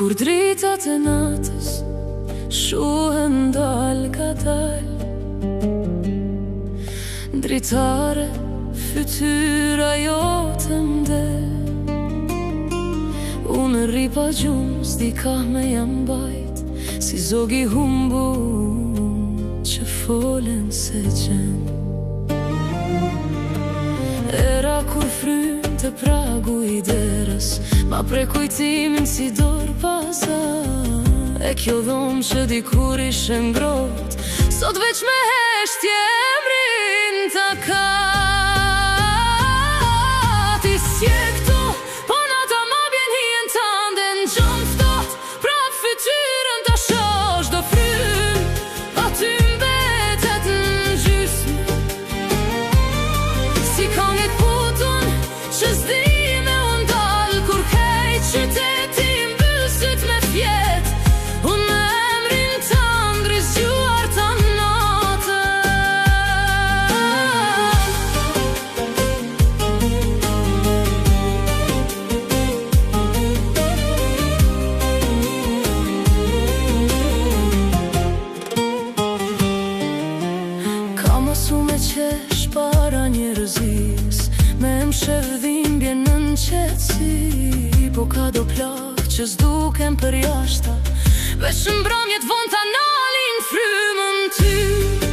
Kur dritat e natës shuhen dal ka dal, dritare fytyra jote mdel. Unë rri pa gjumë, s'di ka me jam bajt, si zogi humbun që folen se gjen. Era kur frym të pragu i derës, ma pre kujtimin si dorë pasar. E kjo dhomë që dikur ishe ngrot, sot veç me heshtje emrin të ka. Ti s'je këtu, po nata ma bjen hien tande në gjon ftot, prap fytyrën të shosh do frym, pa ty mbetet në gjysmë. Si kongit putun që s'di me undal, kur kejt qyteti mbysit me fjet. Unë me emrin të ngris gjuar të natë. Ka mosu me qesh para njerëzis, me më shëvdhim bjen në qetësi. Po ka do plak që s'duken për jashta, veç mbrëmjet vonë ta nalin frymën ty.